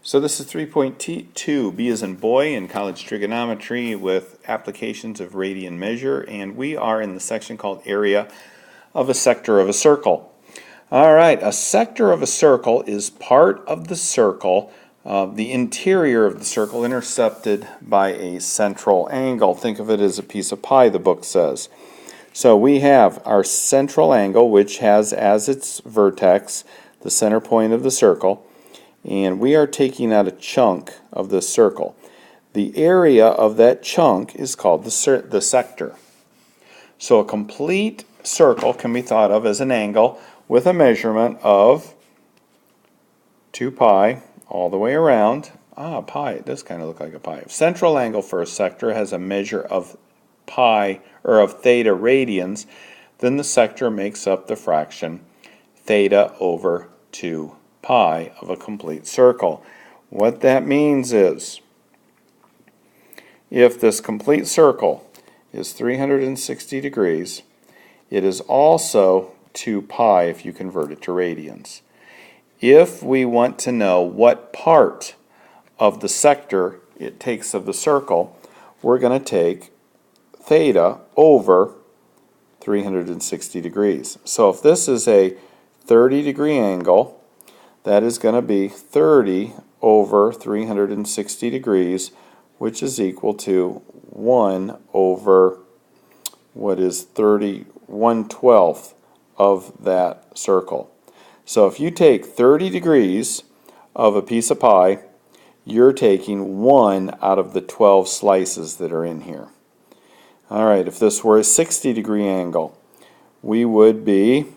So this is 3.2, B as in boy, in college trigonometry with applications of radian measure, and we are in the section called area of a sector of a circle. Alright, a sector of a circle is part of the circle, the interior of the circle intercepted by a central angle. Think of it as a piece of pie, the book says. So we have our central angle, which has as its vertex the center point of the circle, and we are taking out a chunk of the circle. The area of that chunk is called the sector. So a complete circle can be thought of as an angle with a measurement of 2 pi all the way around. Pi, it does kind of look like a pi. If central angle for a sector has a measure of pi, or of theta radians, then the sector makes up the fraction theta over 2 pi of a complete circle. What that means is, if this complete circle is 360 degrees, it is also 2 pi if you convert it to radians. If we want to know what part of the sector it takes of the circle, we're going to take theta over 360 degrees. So if this is a 30-degree angle, that is going to be 30 over 360 degrees, which is equal to 1 over what is 1/12 of that circle. So if you take 30 degrees of a piece of pie, you're taking 1 out of the 12 slices that are in here. Alright, if this were a 60-degree angle, we would be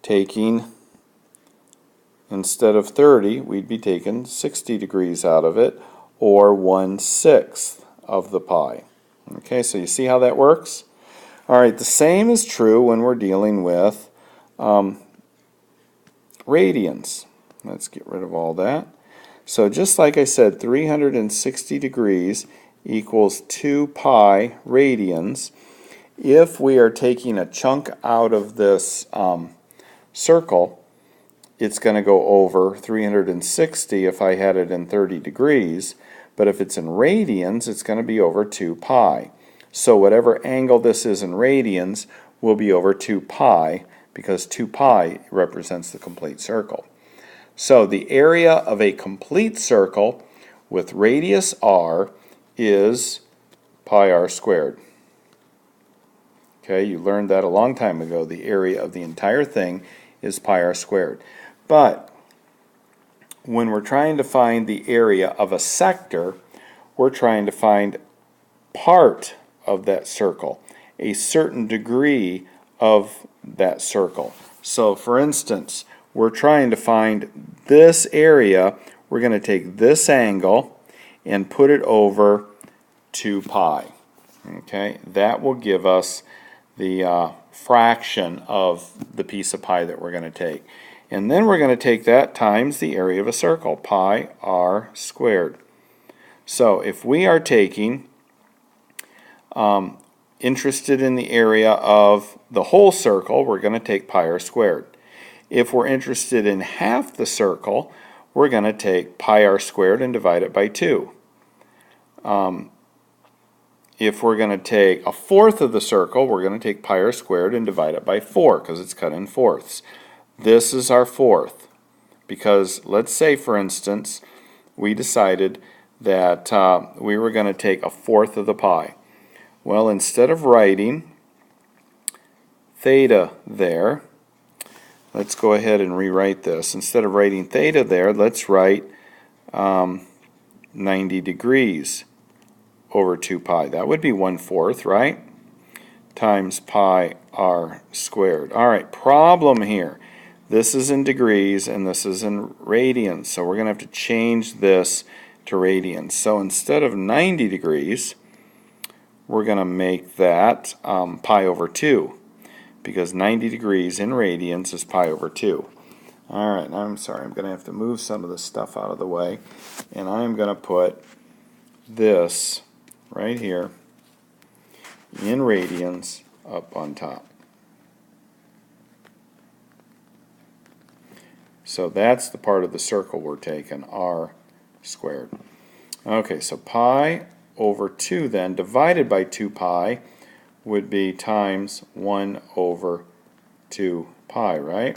taking, instead of 30, we'd be taking 60 degrees out of it, or 1/6 of the pie. Okay, so you see how that works? Alright, the same is true when we're dealing with radians. Let's get rid of all that. So just like I said, 360 degrees equals 2 pi radians. If we are taking a chunk out of this circle, it's going to go over 360 if I had it in 30 degrees, but if it's in radians, it's going to be over 2 pi. So whatever angle this is in radians will be over 2 pi, because 2 pi represents the complete circle. So the area of a complete circle with radius r is pi r squared. Okay, you learned that a long time ago. The area of the entire thing is pi r squared. But when we're trying to find the area of a sector, we're trying to find part of that circle, a certain degree of that circle. So for instance, we're trying to find this area. We're going to take this angle and put it over 2 pi. Okay, that will give us the fraction of the piece of pie that we're going to take. And then we're going to take that times the area of a circle, pi r squared. So if we are taking, interested in the area of the whole circle, we're going to take pi r squared. If we're interested in half the circle, we're going to take pi r squared and divide it by 2. If we're going to take a fourth of the circle, we're going to take pi r squared and divide it by 4, because it's cut in fourths. This is our fourth, because let's say, for instance, we decided that we were going to take a fourth of the pie. Well, instead of writing theta there, let's go ahead and rewrite this. Instead of writing theta there, let's write 90 degrees over 2 pi. That would be 1/4, right? Times pi r squared. Alright, problem here. This is in degrees and this is in radians. So we're going to have to change this to radians. So instead of 90 degrees, we're going to make that pi over 2. Because 90 degrees in radians is pi over 2. Alright, I'm sorry, I'm going to have to move some of this stuff out of the way. And I'm going to put this right here in radians up on top. So that's the part of the circle we're taking, r squared. Okay, so pi over 2 then, divided by 2 pi, would be times 1 over 2 pi, right?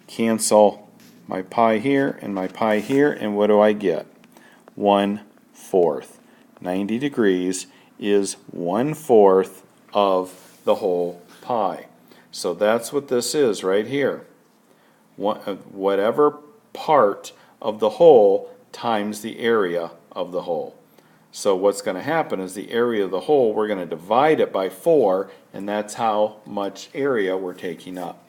Cancel my pi here and my pi here, and what do I get? 1/4. 90 degrees is 1/4 of the whole pi. So that's what this is right here. Whatever part of the whole times the area of the whole. So what's going to happen is the area of the whole, we're going to divide it by 4, and that's how much area we're taking up.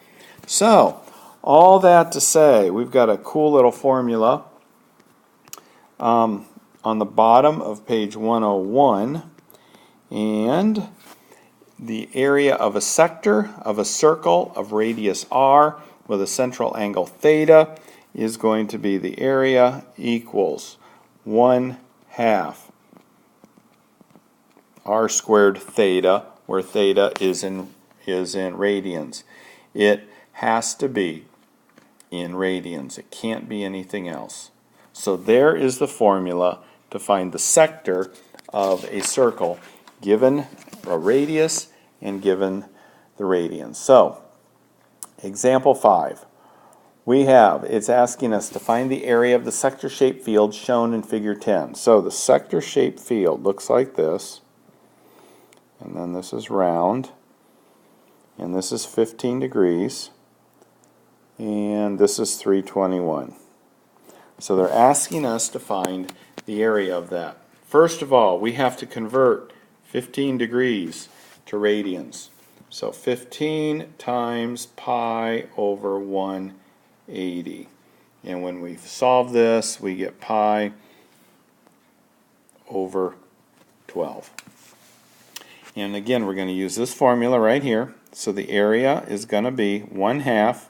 So, all that to say, we've got a cool little formula on the bottom of page 101, and the area of a sector of a circle of radius r with a central angle theta is going to be the area equals 1/2 r squared theta, where theta is in radians. It has to be in radians. It can't be anything else. So there is the formula to find the sector of a circle given a radius and given the radians. So, example 5. It's asking us to find the area of the sector-shaped field shown in figure 10. So the sector-shaped field looks like this. And then this is round. And this is 15 degrees. And this is 321. So they're asking us to find the area of that. First of all, we have to convert 15 degrees to radians. So 15 times pi over 180. And when we solve this, we get pi over 12. And again, we're going to use this formula right here. So the area is going to be 1/2.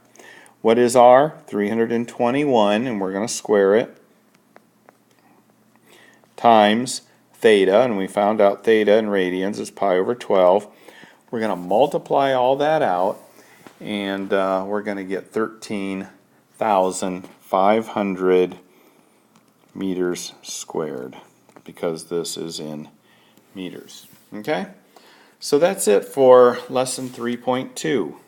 What is r? 321, and we're going to square it, times theta, and we found out theta in radians is pi over 12. We're going to multiply all that out, and we're going to get 13,500 meters squared, because this is in meters. Okay? So that's it for lesson 3.2.